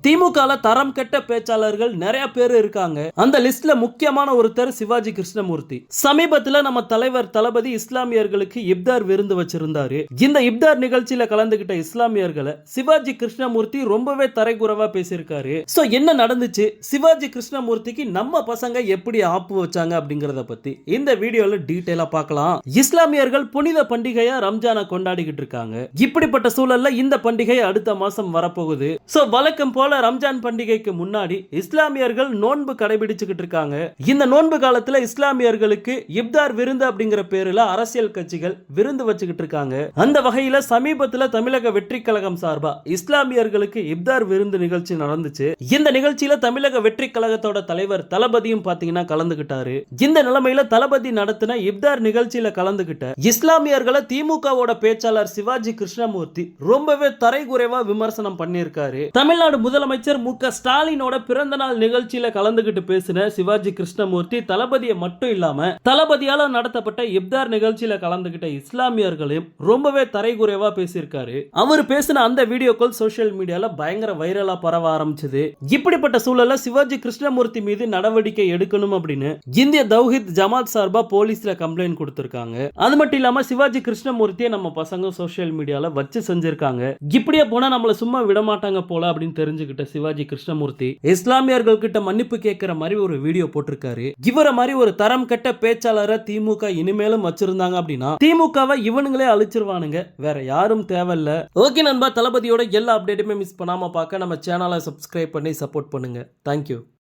திமுக தரம் கெட்ட பேச்சாளர்கள் நிறைய பேர் இருக்காங்க. அந்த லிஸ்ட்ல முக்கியமான ஒருத்தர் சிவாஜி கிருஷ்ணமூர்த்தி. சமீபத்தில் நம்ம தலைவர் தளபதி இஸ்லாமியர்களுக்கு இப்தார் விருந்து வச்சிருந்தாரு. இந்த இப்தார் நிகழ்ச்சியில கலந்துகிட்ட இஸ்லாமியர்களை சிவாஜி கிருஷ்ணமூர்த்தி ரொம்பவே தரைக்குறைவா பேசியிருக்காரு. சோ என்ன நடந்துச்சு, சிவாஜி கிருஷ்ணமூர்த்திக்கு நம்ம பசங்க எப்படி ஆப்பு வச்சாங்க அப்படிங்கறத பத்தி இந்த வீடியோல டீடைலா பார்க்கலாம். இஸ்லாமியர்கள் புனித பண்டிகையா ரம்ஜானை கொண்டாடிக்கிட்டு இருக்காங்க. இப்படிப்பட்ட சூழல்ல இந்த பண்டிகை அடுத்த மாசம் வரப்போகுது. சோ வழக்கம் போல ரம்ஜான் பண்டிகைக்கு முன்னாடி இஸ்லாமியர்கள் நோன்பு கடைபிடிச்சுக்கிட்டு இருக்காங்க. இந்த நோன்பு காலத்துல இஸ்லாமியர்களுக்கு இப்தார் விருந்து அப்படிங்கிற பேருல அரசியல் கட்சிகள் விருந்து வச்சுக்கிட்டு இருக்காங்க. அந்த வகையில சமீபத்துல தமிழக வெற்றி கழகம் சார்பா இஸ்லாமியர்களுக்கு இப்தார் விருந்து நிகழ்ச்சி நடந்துச்சு. இந்த நிகழ்ச்சியில தமிழக வெற்றி கழகத்தோட தலைவர் தளபதியும் பாத்தீங்கன்னா கலந்துகிட்டாரு. இந்த நிலைமையில தளபதி நடத்தின இப்தார் நிகழ்ச்சியில கலந்துகிட்ட இஸ்லாமியர்களை திமுகவோட பேச்சாளர் சிவாஜி கிருஷ்ணமூர்த்தி ரொம்பவே தரைகுறைவா விமர்சனம் பண்ணியிருக்காரு. தமிழ்நாடு முதலமைச்சர் மு.க. ஸ்டாலினோட பிறந்த நாள் நிகழ்ச்சியில கலந்துகிட்டு பேசின சிவாஜி கிருஷ்ணமூர்த்தி தளபதியை மட்டும் இல்லாம தளபதியால நடத்தப்பட்ட இப்தார் நிகழ்ச்சியில கலந்துகிட்ட இஸ்லாமியர்களையும் ரொம்பவே தரைகுறைவா பேசியிருக்காரு. அவர் பேசின அந்த வீடியோக்கள் சோசியல் மீடியால பயங்கர வைரலா பரவ ஆரம்பிச்சது. இப்படிப்பட்ட சூழல்ல சிவாஜி கிருஷ்ணமூர்த்தி மீது நடவடிக்கை எடுக்கணும் அப்படின்னு இந்திய தௌஹித் ஜமாத் சார்பா போலீஸ்ல கம்ப்ளைண்ட் கொடுத்திருக்காங்க. அது மட்டும் இல்லாம சிவாஜி கிருஷ்ணமூர்த்தியை நம்ம பசங்க சோசியல் மீடியால வச்சு செஞ்சிருக்காங்க. இப்படியே போனா நம்மள சும்மா விட மாட்டாங்க போல அப்படின்னு தெரிஞ்சுக்கிட்ட சிவாஜி கிருஷ்ணமூர்த்தி இஸ்லாமியர்கள் கிட்ட மன்னிப்பு கேட்கிற மாதிரி ஒரு வீடியோ போட்டிருக்காரு. இவர மாதிரி ஒரு தரம் கெட்ட பேச்சாளரை திமுக இனிமேலும் வச்சிருந்தாங்க அப்படின்னா திமுகவை இவனுங்களே அழிச்சிருவானுங்க, வேற யாரும் தேவையில்ல. ஓகே நண்பா, தளபதியோட எல்லா அப்டேட்டுமே மிஸ் பண்ணாம பார்க்க நம்ம சேனலை சப்ஸ்கிரைப் பண்ணி சப்போர்ட் பண்ணுங்க. தேங்க்யூ.